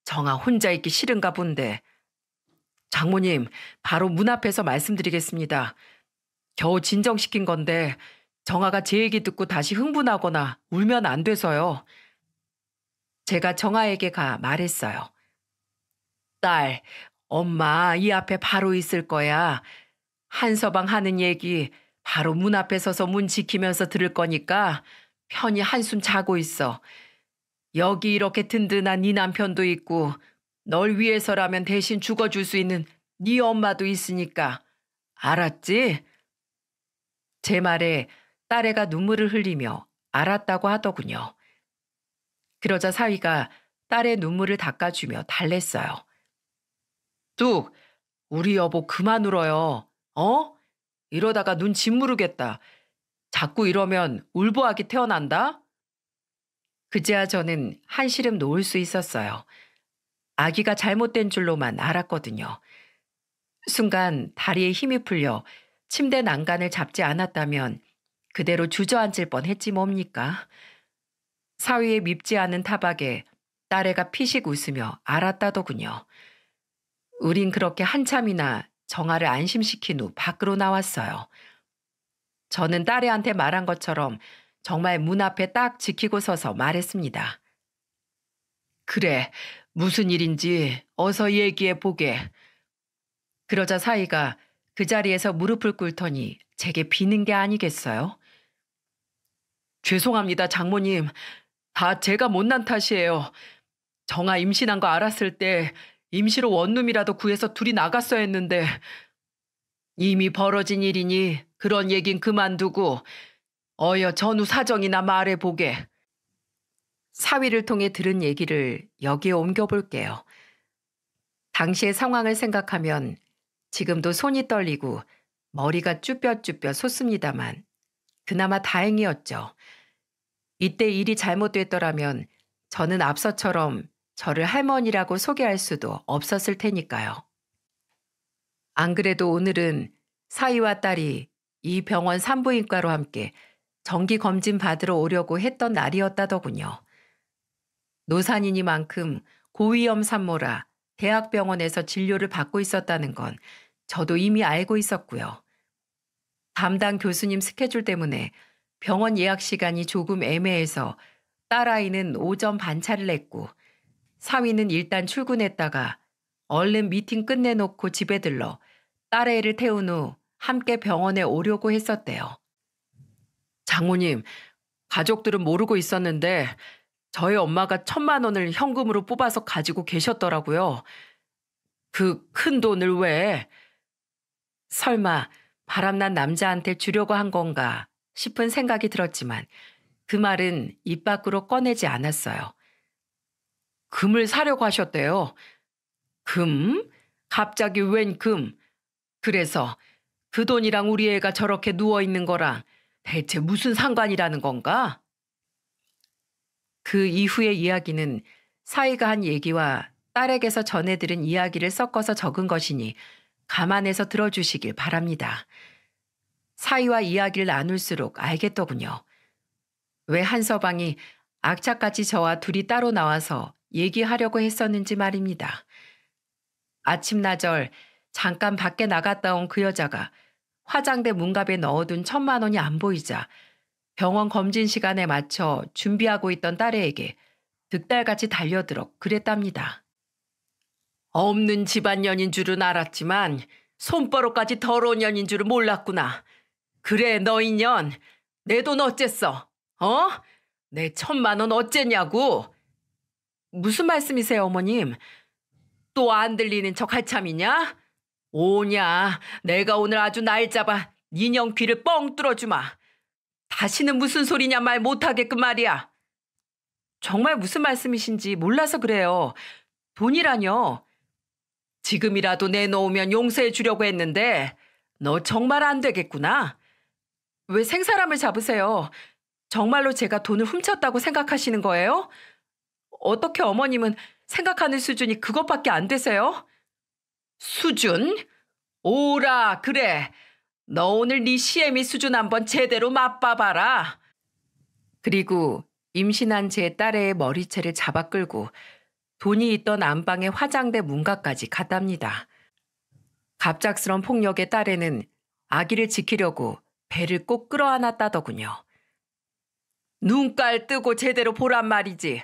정아 혼자 있기 싫은가 본데. 장모님, 바로 문 앞에서 말씀드리겠습니다. 겨우 진정시킨 건데 정아가 제 얘기 듣고 다시 흥분하거나 울면 안 돼서요. 제가 정아에게 가 말했어요. 딸, 엄마 이 앞에 바로 있을 거야. 한서방 하는 얘기 바로 문 앞에 서서 문 지키면서 들을 거니까 편히 한숨 자고 있어. 여기 이렇게 든든한 네 남편도 있고 널 위해서라면 대신 죽어줄 수 있는 네 엄마도 있으니까. 알았지? 제 말에 딸애가 눈물을 흘리며 알았다고 하더군요. 그러자 사위가 딸의 눈물을 닦아주며 달랬어요. 뚝, 우리 여보 그만 울어요. 어? 이러다가 눈 짓무르겠다. 자꾸 이러면 울보하게 태어난다? 그제야 저는 한시름 놓을 수 있었어요. 아기가 잘못된 줄로만 알았거든요. 순간 다리에 힘이 풀려 침대 난간을 잡지 않았다면 그대로 주저앉을 뻔했지 뭡니까? 사위의 밉지 않은 타박에 딸애가 피식 웃으며 알았다더군요. 우린 그렇게 한참이나 정아를 안심시킨 후 밖으로 나왔어요. 저는 딸애한테 말한 것처럼 정말 문 앞에 딱 지키고 서서 말했습니다. 그래, 무슨 일인지 어서 얘기해 보게. 그러자 사위가 그 자리에서 무릎을 꿇더니 제게 비는 게 아니겠어요? 죄송합니다, 장모님. 다 제가 못난 탓이에요. 정아 임신한 거 알았을 때 임시로 원룸이라도 구해서 둘이 나갔어야 했는데 이미 벌어진 일이니 그런 얘긴 그만두고 어여 전후 사정이나 말해보게. 사위를 통해 들은 얘기를 여기에 옮겨볼게요. 당시의 상황을 생각하면 지금도 손이 떨리고 머리가 쭈뼛쭈뼛 솟습니다만 그나마 다행이었죠. 이때 일이 잘못됐더라면 저는 앞서처럼 저를 할머니라고 소개할 수도 없었을 테니까요. 안 그래도 오늘은 사위와 딸이 이 병원 산부인과로 함께 정기 검진 받으러 오려고 했던 날이었다더군요. 노산이니만큼 고위험 산모라 대학병원에서 진료를 받고 있었다는 건 저도 이미 알고 있었고요. 담당 교수님 스케줄 때문에 병원 예약 시간이 조금 애매해서 딸아이는 오전 반차를 냈고 사위는 일단 출근했다가 얼른 미팅 끝내놓고 집에 들러 딸애를 태운 후 함께 병원에 오려고 했었대요. 장모님, 가족들은 모르고 있었는데 저희 엄마가 1,000만 원을 현금으로 뽑아서 가지고 계셨더라고요. 그 큰 돈을 왜? 설마 바람난 남자한테 주려고 한 건가 싶은 생각이 들었지만 그 말은 입 밖으로 꺼내지 않았어요. 금을 사려고 하셨대요. 금? 갑자기 웬 금? 그래서 그 돈이랑 우리 애가 저렇게 누워있는 거랑 대체 무슨 상관이라는 건가? 그 이후의 이야기는 사위가 한 얘기와 딸에게서 전해들은 이야기를 섞어서 적은 것이니 감안해서 들어주시길 바랍니다. 사위와 이야기를 나눌수록 알겠더군요. 왜 한서방이 악착같이 저와 둘이 따로 나와서 얘기하려고 했었는지 말입니다. 아침나절 잠깐 밖에 나갔다 온 그 여자가 화장대 문갑에 넣어둔 1,000만 원이 안 보이자 병원 검진 시간에 맞춰 준비하고 있던 딸애에게 득달같이 달려들어 그랬답니다. 없는 집안년인 줄은 알았지만 손버릇까지 더러운 년인 줄은 몰랐구나. 그래 너 인연 내 돈 어쨌어? 어? 내 1,000만 원 어쨌냐고? 무슨 말씀이세요 어머님? 또 안 들리는 척 할 참이냐? 오냐 내가 오늘 아주 날 잡아 인형 귀를 뻥 뚫어주마. 다시는 무슨 소리냐 말 못하게끔 말이야. 정말 무슨 말씀이신지 몰라서 그래요. 돈이라뇨. 지금이라도 내놓으면 용서해 주려고 했는데 너 정말 안 되겠구나. 왜 생사람을 잡으세요? 정말로 제가 돈을 훔쳤다고 생각하시는 거예요? 어떻게 어머님은 생각하는 수준이 그것밖에 안 되세요? 수준? 오라 그래. 너 오늘 네 시애미 수준 한번 제대로 맛봐봐라. 그리고 임신한 제 딸의 머리채를 잡아 끌고 돈이 있던 안방의 화장대 문까지 갔답니다. 갑작스런 폭력에 딸애는 아기를 지키려고 배를 꼭 끌어안았다더군요. 눈깔 뜨고 제대로 보란 말이지.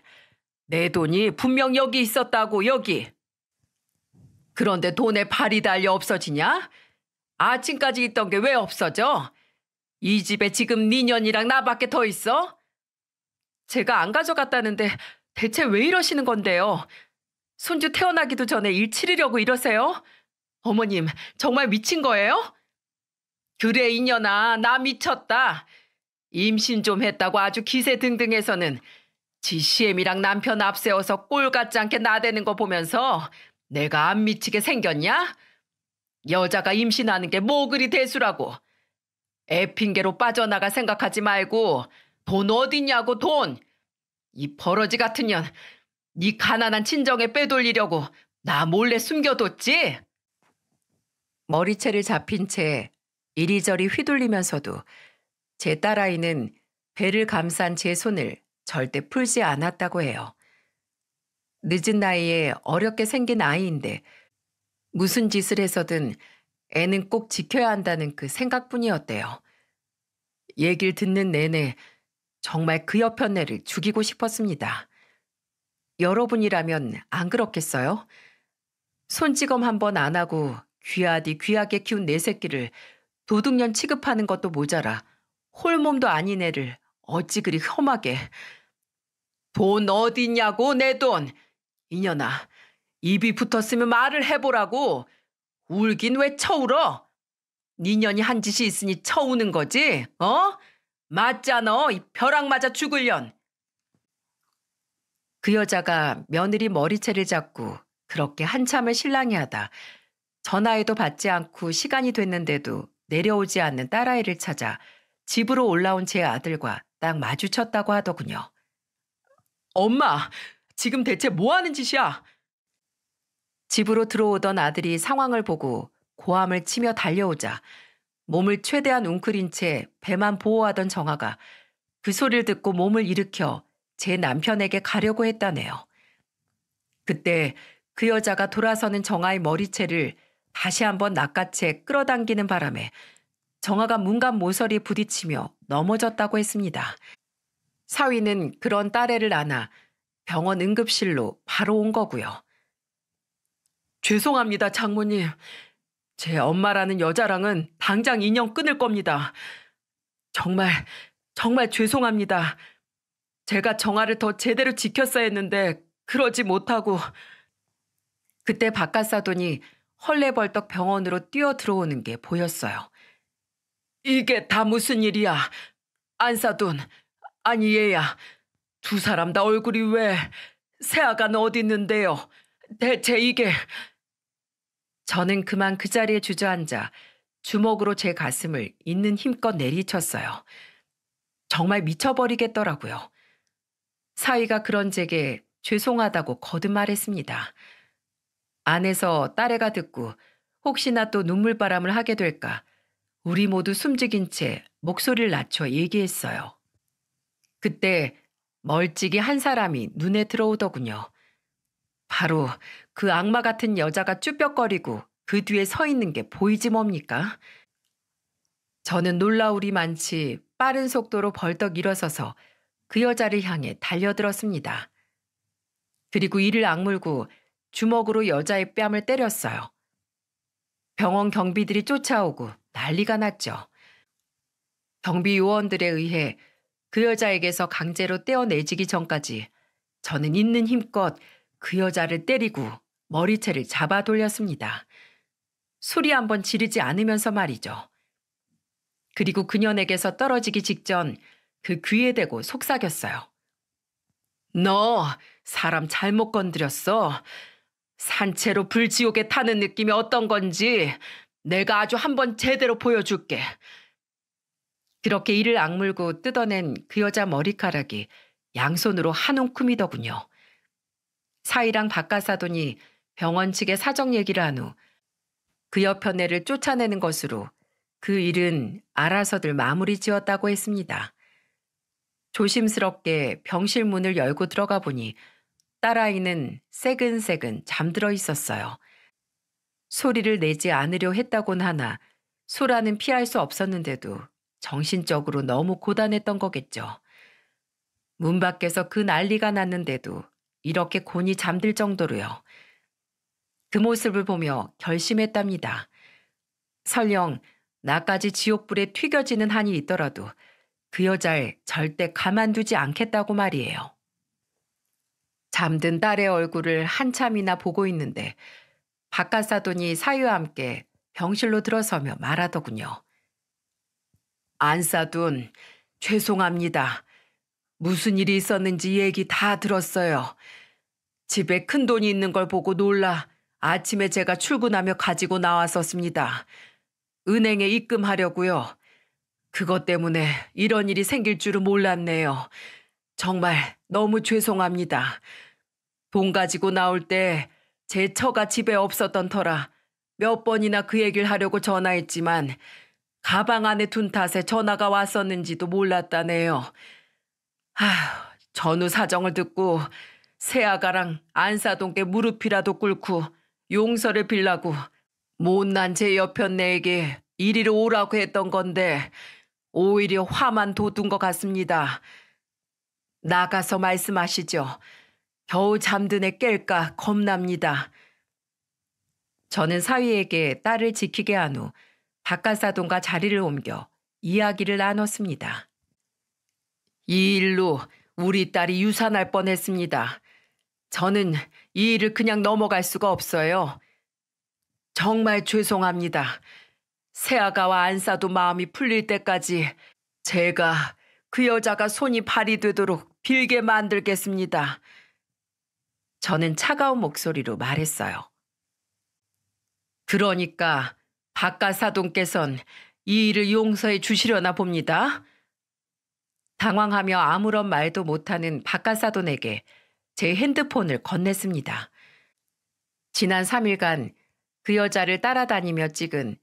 내 돈이 분명 여기 있었다고, 여기. 그런데 돈에 발이 달려 없어지냐? 아침까지 있던 게 왜 없어져? 이 집에 지금 네 년이랑 나밖에 더 있어? 제가 안 가져갔다는데 대체 왜 이러시는 건데요? 손주 태어나기도 전에 일 치르려고 이러세요? 어머님, 정말 미친 거예요? 그래, 이년아, 나 미쳤다. 임신 좀 했다고 아주 기세등등해서는 지 시엠이랑 남편 앞세워서 꼴 같지 않게 나대는 거 보면서 내가 안 미치게 생겼냐? 여자가 임신하는 게 뭐 그리 대수라고. 애 핑계로 빠져나갈 생각하지 말고 돈 어딨냐고, 돈. 이 버러지 같은 년, 네 가난한 친정에 빼돌리려고 나 몰래 숨겨뒀지? 머리채를 잡힌 채 이리저리 휘둘리면서도 제 딸아이는 배를 감싼 제 손을 절대 풀지 않았다고 해요. 늦은 나이에 어렵게 생긴 아이인데 무슨 짓을 해서든 애는 꼭 지켜야 한다는 그 생각뿐이었대요. 얘기를 듣는 내내 정말 그 여편 애를 죽이고 싶었습니다. 여러분이라면 안 그렇겠어요? 손찌검 한 번 안 하고 귀하디 귀하게 키운 내 새끼를 도둑년 취급하는 것도 모자라 홀몸도 아닌 애를 어찌 그리 험하게. 돈 어딨냐고, 내 돈. 이년아, 입이 붙었으면 말을 해보라고. 울긴 왜 쳐울어? 니년이 한 짓이 있으니 쳐우는 거지, 어? 맞잖아, 이 벼락 맞아 죽을년. 그 여자가 며느리 머리채를 잡고 그렇게 한참을 실랑이 하다 전화에도 받지 않고 시간이 됐는데도 내려오지 않는 딸아이를 찾아 집으로 올라온 제 아들과 딱 마주쳤다고 하더군요. 엄마, 지금 대체 뭐 하는 짓이야? 집으로 들어오던 아들이 상황을 보고 고함을 치며 달려오자 몸을 최대한 웅크린 채 배만 보호하던 정아가 그 소리를 듣고 몸을 일으켜 제 남편에게 가려고 했다네요. 그때 그 여자가 돌아서는 정아의 머리채를 다시 한번 낚아채 끌어당기는 바람에 정아가 문간 모서리에 부딪히며 넘어졌다고 했습니다. 사위는 그런 딸애를 안아 병원 응급실로 바로 온 거고요. 죄송합니다, 장모님. 제 엄마라는 여자랑은 당장 인연 끊을 겁니다. 정말 죄송합니다. 제가 정아를 더 제대로 지켰어야 했는데 그러지 못하고. 그때 바깥사돈이 헐레벌떡 병원으로 뛰어 들어오는 게 보였어요. 이게 다 무슨 일이야? 안사돈, 아니 얘야. 두 사람 다 얼굴이 왜? 새아가는 어디 있는데요? 대체 이게. 저는 그만 그 자리에 주저앉아 주먹으로 제 가슴을 있는 힘껏 내리쳤어요. 정말 미쳐버리겠더라고요. 사위가 그런 제게 죄송하다고 거듭말했습니다. 안에서 딸애가 듣고 혹시나 또 눈물바람을 하게 될까 우리 모두 숨죽인 채 목소리를 낮춰 얘기했어요. 그때 멀찍이 한 사람이 눈에 들어오더군요. 바로 그 악마 같은 여자가 쭈뼛거리고 그 뒤에 서 있는 게 보이지 뭡니까? 저는 놀라우리만치 빠른 속도로 벌떡 일어서서 그 여자를 향해 달려들었습니다. 그리고 이를 악물고 주먹으로 여자의 뺨을 때렸어요. 병원 경비들이 쫓아오고 난리가 났죠. 경비 요원들에 의해 그 여자에게서 강제로 떼어내지기 전까지 저는 있는 힘껏 그 여자를 때리고 머리채를 잡아 돌렸습니다. 소리 한번 지르지 않으면서 말이죠. 그리고 그년에게서 떨어지기 직전 그 귀에 대고 속삭였어요. 너 사람 잘못 건드렸어. 산채로 불지옥에 타는 느낌이 어떤 건지 내가 아주 한번 제대로 보여줄게. 그렇게 이를 악물고 뜯어낸 그 여자 머리카락이 양손으로 한 움큼이더군요. 사이랑 바깥사돈이 병원 측에 사정 얘기를 한 후 그 여편 애를 쫓아내는 것으로 그 일은 알아서들 마무리 지었다고 했습니다. 조심스럽게 병실 문을 열고 들어가 보니 딸아이는 새근새근 잠들어 있었어요. 소리를 내지 않으려 했다곤 하나 소라는 피할 수 없었는데도 정신적으로 너무 고단했던 거겠죠. 문 밖에서 그 난리가 났는데도 이렇게 곤히 잠들 정도로요. 그 모습을 보며 결심했답니다. 설령 나까지 지옥불에 튀겨지는 한이 있더라도 그 여자를 절대 가만두지 않겠다고 말이에요. 잠든 딸의 얼굴을 한참이나 보고 있는데 바깥사돈이 사유와 함께 병실로 들어서며 말하더군요. 안사돈, 죄송합니다. 무슨 일이 있었는지 얘기 다 들었어요. 집에 큰 돈이 있는 걸 보고 놀라 아침에 제가 출근하며 가지고 나왔었습니다. 은행에 입금하려고요. 그것 때문에 이런 일이 생길 줄은 몰랐네요. 정말 너무 죄송합니다. 돈 가지고 나올 때 제 처가 집에 없었던 터라 몇 번이나 그 얘기를 하려고 전화했지만 가방 안에 둔 탓에 전화가 왔었는지도 몰랐다네요. 전후 사정을 듣고 새아가랑 안사돈께 무릎이라도 꿇고 용서를 빌라고 못난 제 여편네에게 이리로 오라고 했던 건데 오히려 화만 돋운 것 같습니다. 나가서 말씀하시죠. 겨우 잠든 애 깰까 겁납니다. 저는 사위에게 딸을 지키게 한 후 바깥사돈과 자리를 옮겨 이야기를 나눴습니다. 이 일로 우리 딸이 유산할 뻔했습니다. 저는 이 일을 그냥 넘어갈 수가 없어요. 정말 죄송합니다. 새아가와 안사도 마음이 풀릴 때까지 제가 그 여자가 손이 발이 되도록 빌게 만들겠습니다. 저는 차가운 목소리로 말했어요. 그러니까 바깥사돈께선 이 일을 용서해 주시려나 봅니다. 당황하며 아무런 말도 못하는 바깥사돈에게 제 핸드폰을 건넸습니다. 지난 3일간 그 여자를 따라다니며 찍은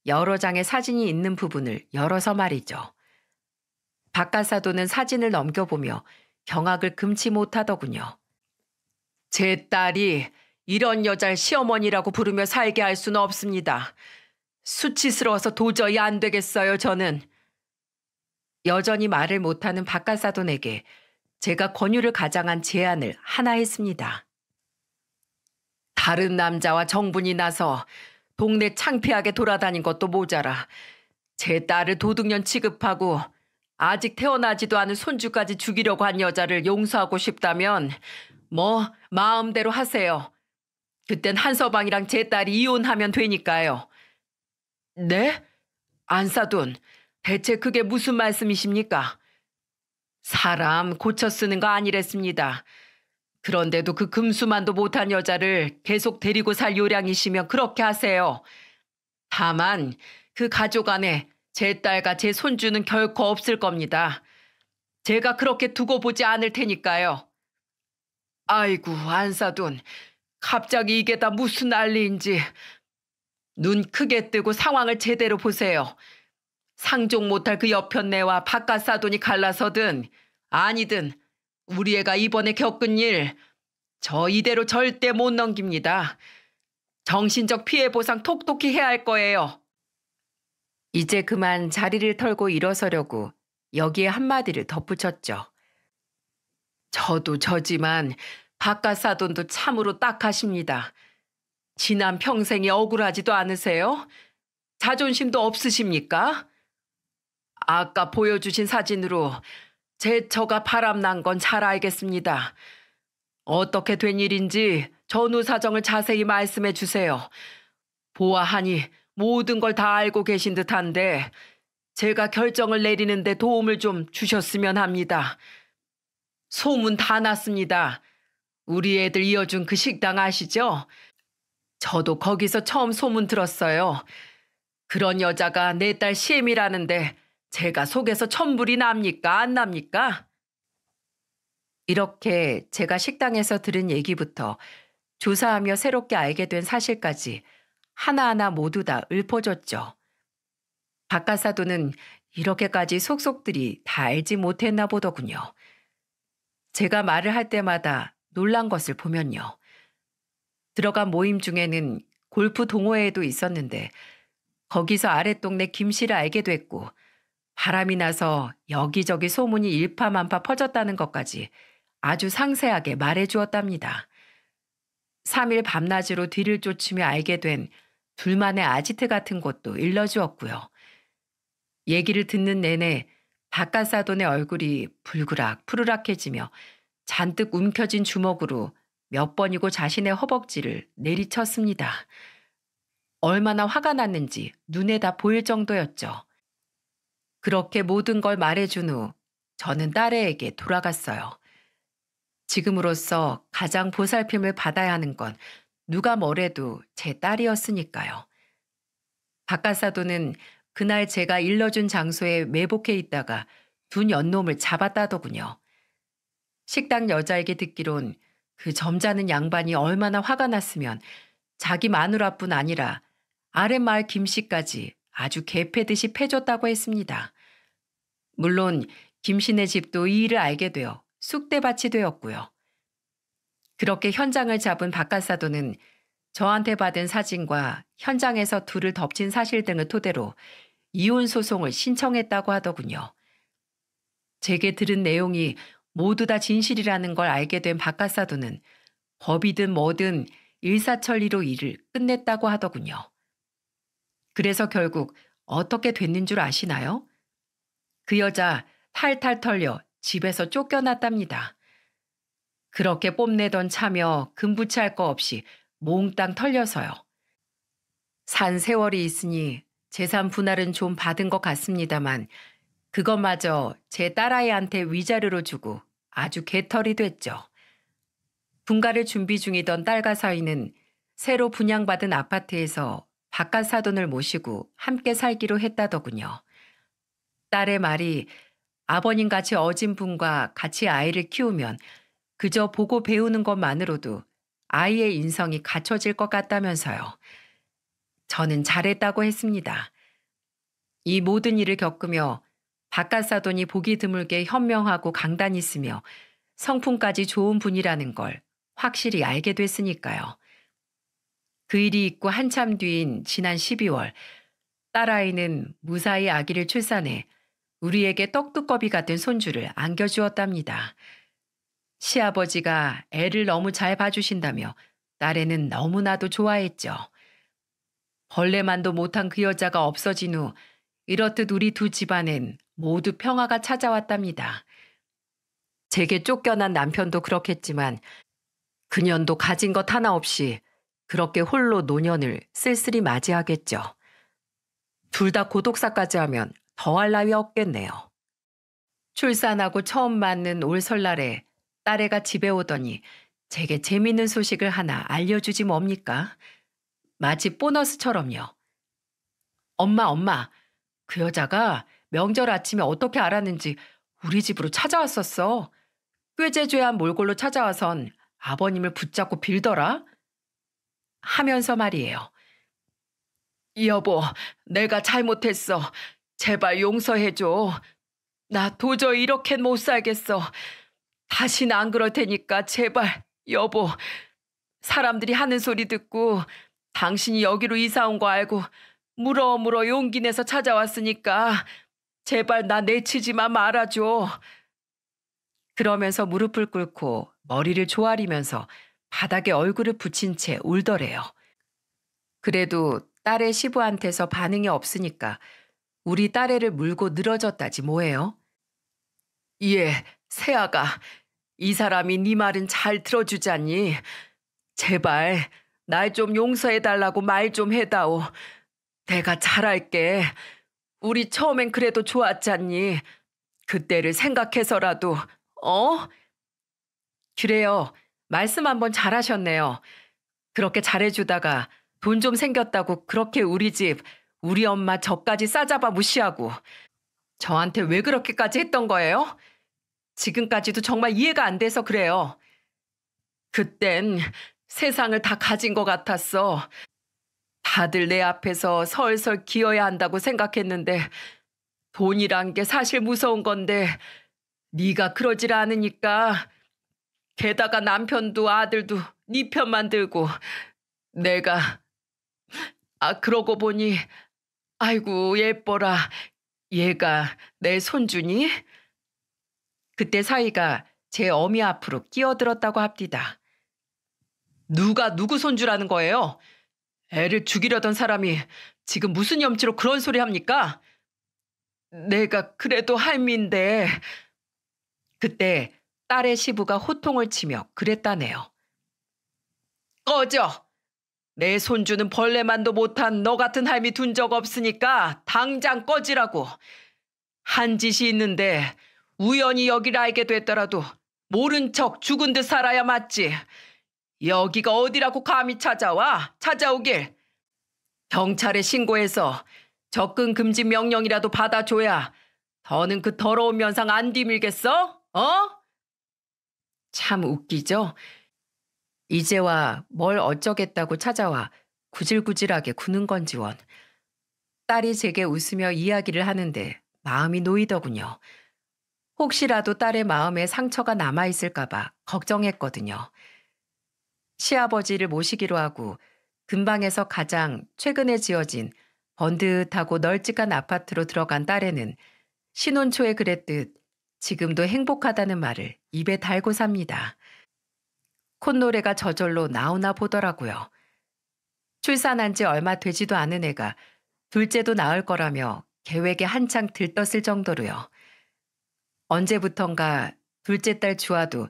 여러 장의 사진이 있는 부분을 열어서 말이죠. 바깥사돈은 사진을 넘겨보며 경악을 금치 못하더군요. 제 딸이 이런 여자를 시어머니라고 부르며 살게 할 수는 없습니다. 수치스러워서 도저히 안 되겠어요, 저는. 여전히 말을 못하는 바깥사돈에게 제가 권유를 가장한 제안을 하나 했습니다. 다른 남자와 정분이 나서 동네 창피하게 돌아다닌 것도 모자라 제 딸을 도둑년 취급하고 아직 태어나지도 않은 손주까지 죽이려고 한 여자를 용서하고 싶다면 마음대로 하세요. 그땐 한서방이랑 제 딸이 이혼하면 되니까요. 네? 안사돈, 대체 그게 무슨 말씀이십니까? 사람 고쳐 쓰는 거 아니랬습니다. 그런데도 그 금수만도 못한 여자를 계속 데리고 살 요량이시면 그렇게 하세요. 다만 그 가족 안에 제 딸과 제 손주는 결코 없을 겁니다. 제가 그렇게 두고 보지 않을 테니까요. 아이고, 안사돈, 갑자기 이게 다 무슨 난리인지. 눈 크게 뜨고 상황을 제대로 보세요. 상종 못할 그 여편네와 바깥사돈이 갈라서든 아니든 우리 애가 이번에 겪은 일, 저 이대로 절대 못 넘깁니다. 정신적 피해 보상 톡톡히 해야 할 거예요. 이제 그만 자리를 털고 일어서려고 여기에 한마디를 덧붙였죠. 저도 저지만 바깥사돈도 참으로 딱하십니다. 지난 평생이 억울하지도 않으세요? 자존심도 없으십니까? 아까 보여주신 사진으로 제 처가 바람난 건 잘 알겠습니다. 어떻게 된 일인지 전후 사정을 자세히 말씀해 주세요. 보아하니 모든 걸 다 알고 계신 듯한데 제가 결정을 내리는데 도움을 좀 주셨으면 합니다. 소문 다 났습니다. 우리 애들 이어준 그 식당 아시죠? 저도 거기서 처음 소문 들었어요. 그런 여자가 내 딸 시엠이라는데 제가 속에서 천불이 납니까? 안 납니까? 이렇게 제가 식당에서 들은 얘기부터 조사하며 새롭게 알게 된 사실까지 하나하나 모두 다 읊어줬죠. 바깥사돈은 이렇게까지 속속들이 다 알지 못했나 보더군요. 제가 말을 할 때마다 놀란 것을 보면요. 들어간 모임 중에는 골프 동호회에도 있었는데 거기서 아랫동네 김 씨를 알게 됐고 바람이 나서 여기저기 소문이 일파만파 퍼졌다는 것까지 아주 상세하게 말해 주었답니다. 3일 밤낮으로 뒤를 쫓으며 알게 된 둘만의 아지트 같은 곳도 일러주었고요. 얘기를 듣는 내내 바깥사돈의 얼굴이 불그락 푸르락해지며 잔뜩 움켜진 주먹으로 몇 번이고 자신의 허벅지를 내리쳤습니다. 얼마나 화가 났는지 눈에 다 보일 정도였죠. 그렇게 모든 걸 말해준 후 저는 딸애에게 돌아갔어요. 지금으로서 가장 보살핌을 받아야 하는 건 누가 뭐래도 제 딸이었으니까요. 바깥사돈은 그날 제가 일러준 장소에 매복해 있다가 둔 연놈을 잡았다더군요. 식당 여자에게 듣기론 그 점잖은 양반이 얼마나 화가 났으면 자기 마누라뿐 아니라 아랫마을 김씨까지 아주 개패듯이 패줬다고 했습니다. 물론 김씨네 집도 이 일을 알게 되어 쑥대밭이 되었고요. 그렇게 현장을 잡은 바깥사돈은 저한테 받은 사진과 현장에서 둘을 덮친 사실 등을 토대로 이혼 소송을 신청했다고 하더군요. 제게 들은 내용이 모두 다 진실이라는 걸 알게 된 바깥사돈은 법이든 뭐든 일사천리로 일을 끝냈다고 하더군요. 그래서 결국 어떻게 됐는 줄 아시나요? 그 여자 탈탈 털려 집에서 쫓겨났답니다. 그렇게 뽐내던 차며 금부치할 거 없이 몽땅 털려서요. 산 세월이 있으니 재산 분할은 좀 받은 것 같습니다만 그것마저 제 딸아이한테 위자료로 주고 아주 개털이 됐죠. 분가를 준비 중이던 딸과 사위는 새로 분양받은 아파트에서 바깥 사돈을 모시고 함께 살기로 했다더군요. 딸의 말이 아버님같이 어진 분과 같이 아이를 키우면 그저 보고 배우는 것만으로도 아이의 인성이 갖춰질 것 같다면서요. 저는 잘했다고 했습니다. 이 모든 일을 겪으며 바깥사돈이 보기 드물게 현명하고 강단 있으며 성품까지 좋은 분이라는 걸 확실히 알게 됐으니까요. 그 일이 있고 한참 뒤인 지난 12월 딸아이는 무사히 아기를 출산해 우리에게 떡두꺼비 같은 손주를 안겨주었답니다. 시아버지가 애를 너무 잘 봐주신다며 딸애는 너무나도 좋아했죠. 벌레만도 못한 그 여자가 없어진 후 이렇듯 우리 두 집안엔 모두 평화가 찾아왔답니다. 제게 쫓겨난 남편도 그렇겠지만 그년도 가진 것 하나 없이 그렇게 홀로 노년을 쓸쓸히 맞이하겠죠. 둘 다 고독사까지 하면 더할 나위 없겠네요. 출산하고 처음 맞는 올 설날에 딸애가 집에 오더니 제게 재밌는 소식을 하나 알려주지 뭡니까? 마치 보너스처럼요. 엄마, 그 여자가 명절 아침에 어떻게 알았는지 우리 집으로 찾아왔었어. 꾀죄죄한 몰골로 찾아와선 아버님을 붙잡고 빌더라. 하면서 말이에요. 여보, 내가 잘못했어. 제발 용서해줘. 나 도저히 이렇게는 못 살겠어. 다시는 안 그럴 테니까 제발 여보. 사람들이 하는 소리 듣고 당신이 여기로 이사 온 거 알고 물어 용기 내서 찾아왔으니까 제발 나 내치지만 말아줘. 그러면서 무릎을 꿇고 머리를 조아리면서 바닥에 얼굴을 붙인 채 울더래요. 그래도 딸의 시부한테서 반응이 없으니까 우리 딸애를 물고 늘어졌다지 뭐예요? 예, 새아가 이 사람이 네 말은 잘 들어주잖니. 제발 날 좀 용서해달라고 말 좀 해다오. 내가 잘할게. 우리 처음엔 그래도 좋았잖니. 그때를 생각해서라도, 어? 그래요. 말씀 한번 잘하셨네요. 그렇게 잘해주다가 돈 좀 생겼다고 그렇게 우리 집, 우리 엄마 저까지 싸잡아 무시하고 저한테 왜 그렇게까지 했던 거예요? 지금까지도 정말 이해가 안 돼서 그래요. 그땐 세상을 다 가진 것 같았어. 다들 내 앞에서 설설 기어야 한다고 생각했는데 돈이란 게 사실 무서운 건데 네가 그러질 않으니까 게다가 남편도 아들도 네 편만 들고 내가 그러고 보니 아이고 예뻐라. 얘가 내 손주니? 그때 사위가 제 어미 앞으로 끼어들었다고 합디다. 누가 누구 손주라는 거예요? 애를 죽이려던 사람이 지금 무슨 염치로 그런 소리 합니까? 내가 그래도 할미인데. 그때 딸의 시부가 호통을 치며 그랬다네요. 꺼져! 내 손주는 벌레만도 못한 너 같은 할미 둔 적 없으니까 당장 꺼지라고. 한 짓이 있는데 우연히 여기를 알게 됐더라도 모른 척 죽은 듯 살아야 맞지. 여기가 어디라고 감히 찾아오길. 경찰에 신고해서 접근 금지 명령이라도 받아줘야 더는 그 더러운 면상 안 뒤밀겠어? 참 웃기죠? 이제와 뭘 어쩌겠다고 찾아와 구질구질하게 구는 건지 원. 딸이 제게 웃으며 이야기를 하는데 마음이 놓이더군요. 혹시라도 딸의 마음에 상처가 남아있을까봐 걱정했거든요. 시아버지를 모시기로 하고 근방에서 가장 최근에 지어진 번듯하고 널찍한 아파트로 들어간 딸에는 신혼 초에 그랬듯 지금도 행복하다는 말을 입에 달고 삽니다. 콧노래가 저절로 나오나 보더라고요. 출산한 지 얼마 되지도 않은 애가 둘째도 낳을 거라며 계획에 한창 들떴을 정도로요. 언제부턴가 둘째 딸 주아도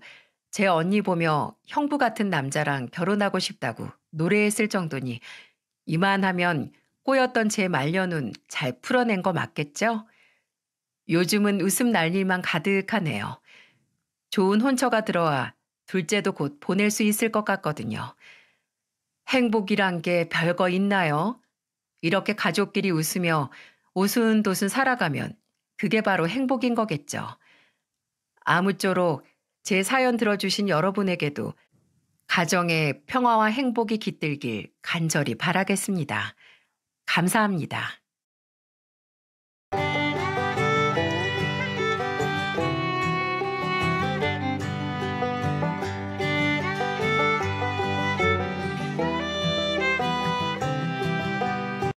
제 언니 보며 형부 같은 남자랑 결혼하고 싶다고 노래했을 정도니 이만하면 꼬였던 제 말년운 잘 풀어낸 거 맞겠죠? 요즘은 웃음 날 일만 가득하네요. 좋은 혼처가 들어와 둘째도 곧 보낼 수 있을 것 같거든요. 행복이란 게 별거 있나요? 이렇게 가족끼리 웃으며 오순도순 살아가면 그게 바로 행복인 거겠죠. 아무쪼록 제 사연 들어주신 여러분에게도 가정의 평화와 행복이 깃들길 간절히 바라겠습니다. 감사합니다.